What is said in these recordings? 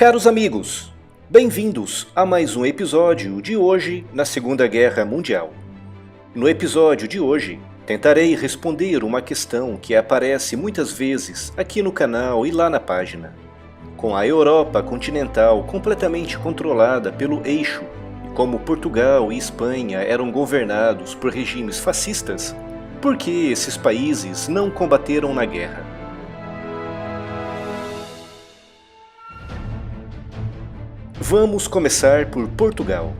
Caros amigos, bem-vindos a mais um episódio de hoje na Segunda Guerra Mundial. No episódio de hoje, tentarei responder uma questão que aparece muitas vezes aqui no canal e lá na página. Com a Europa continental completamente controlada pelo eixo, e como Portugal e Espanha eram governados por regimes fascistas, por que esses países não combateram na guerra? Vamos começar por Portugal.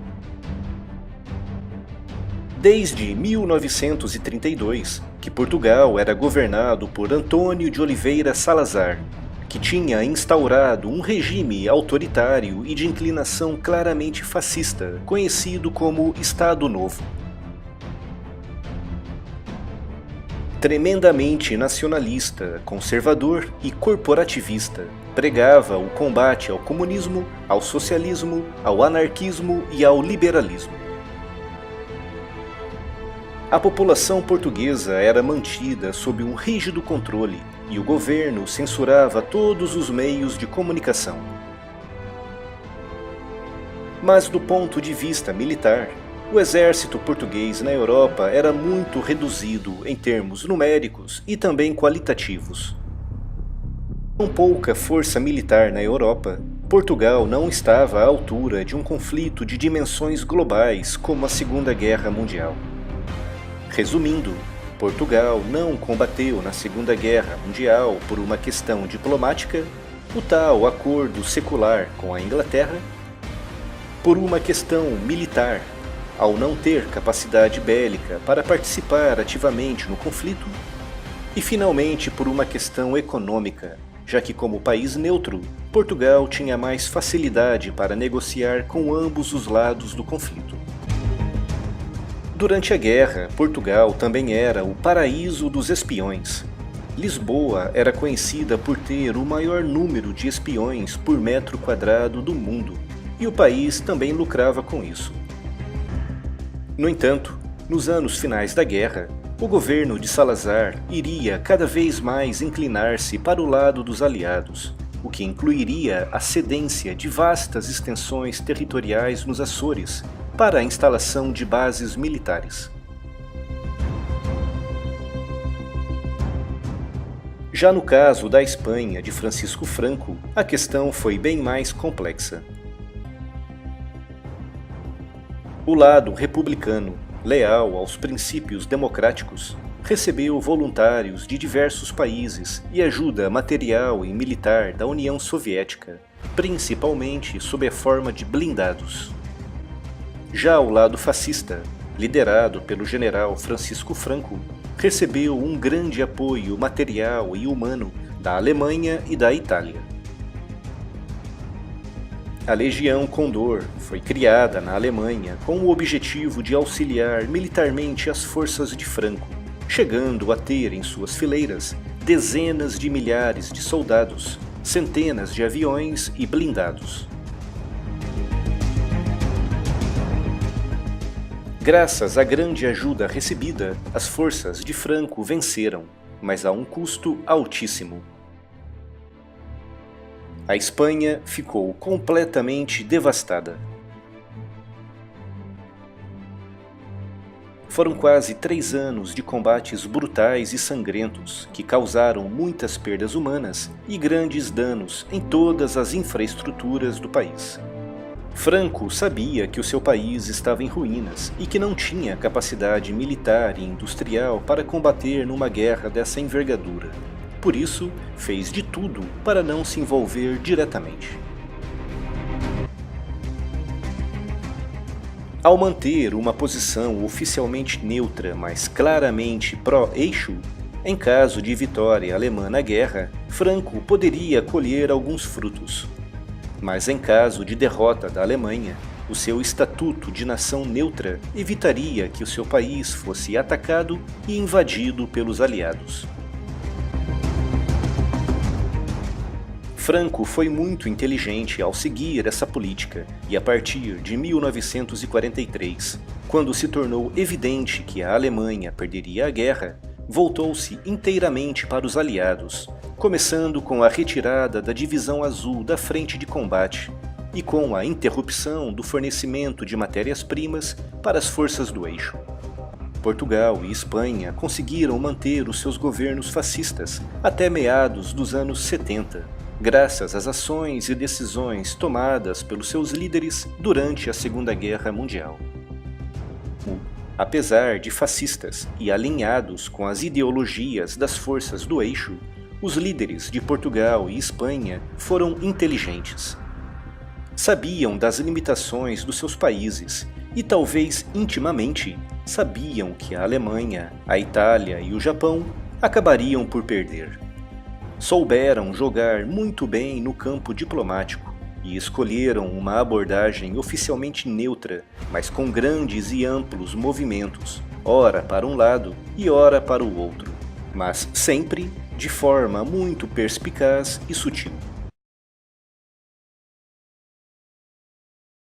Desde 1932, que Portugal era governado por Antônio de Oliveira Salazar, que tinha instaurado um regime autoritário e de inclinação claramente fascista, conhecido como Estado Novo. Tremendamente nacionalista, conservador e corporativista, pregava o combate ao comunismo, ao socialismo, ao anarquismo e ao liberalismo. A população portuguesa era mantida sob um rígido controle e o governo censurava todos os meios de comunicação. Mas do ponto de vista militar, o exército português na Europa era muito reduzido em termos numéricos e também qualitativos. Com pouca força militar na Europa, Portugal não estava à altura de um conflito de dimensões globais como a Segunda Guerra Mundial. Resumindo, Portugal não combateu na Segunda Guerra Mundial por uma questão diplomática, o tal acordo secular com a Inglaterra, por uma questão militar, ao não ter capacidade bélica para participar ativamente no conflito, e finalmente por uma questão econômica, já que como país neutro, Portugal tinha mais facilidade para negociar com ambos os lados do conflito. Durante a guerra, Portugal também era o paraíso dos espiões. Lisboa era conhecida por ter o maior número de espiões por metro quadrado do mundo, e o país também lucrava com isso. No entanto, nos anos finais da guerra, o governo de Salazar iria cada vez mais inclinar-se para o lado dos aliados, o que incluiria a cedência de vastas extensões territoriais nos Açores para a instalação de bases militares. Já no caso da Espanha de Francisco Franco, a questão foi bem mais complexa. O lado republicano, leal aos princípios democráticos, recebeu voluntários de diversos países e ajuda material e militar da União Soviética, principalmente sob a forma de blindados. Já o lado fascista, liderado pelo general Francisco Franco, recebeu um grande apoio material e humano da Alemanha e da Itália. A Legião Condor foi criada na Alemanha com o objetivo de auxiliar militarmente as forças de Franco, chegando a ter em suas fileiras dezenas de milhares de soldados, centenas de aviões e blindados. Graças à grande ajuda recebida, as forças de Franco venceram, mas a um custo altíssimo. A Espanha ficou completamente devastada. Foram quase 3 anos de combates brutais e sangrentos que causaram muitas perdas humanas e grandes danos em todas as infraestruturas do país. Franco sabia que o seu país estava em ruínas e que não tinha capacidade militar e industrial para combater numa guerra dessa envergadura. Por isso, fez de tudo para não se envolver diretamente. Ao manter uma posição oficialmente neutra, mas claramente pró-eixo, em caso de vitória alemã na guerra, Franco poderia colher alguns frutos. Mas em caso de derrota da Alemanha, o seu estatuto de nação neutra evitaria que o seu país fosse atacado e invadido pelos aliados. Franco foi muito inteligente ao seguir essa política e a partir de 1943, quando se tornou evidente que a Alemanha perderia a guerra, voltou-se inteiramente para os aliados, começando com a retirada da Divisão Azul da frente de combate e com a interrupção do fornecimento de matérias-primas para as forças do eixo. Portugal e Espanha conseguiram manter os seus governos fascistas até meados dos anos 70, graças às ações e decisões tomadas pelos seus líderes durante a Segunda Guerra Mundial. Apesar de fascistas e alinhados com as ideologias das forças do eixo, os líderes de Portugal e Espanha foram inteligentes. Sabiam das limitações dos seus países e, talvez intimamente, sabiam que a Alemanha, a Itália e o Japão acabariam por perder. Souberam jogar muito bem no campo diplomático e escolheram uma abordagem oficialmente neutra, mas com grandes e amplos movimentos, ora para um lado e ora para o outro, mas sempre de forma muito perspicaz e sutil.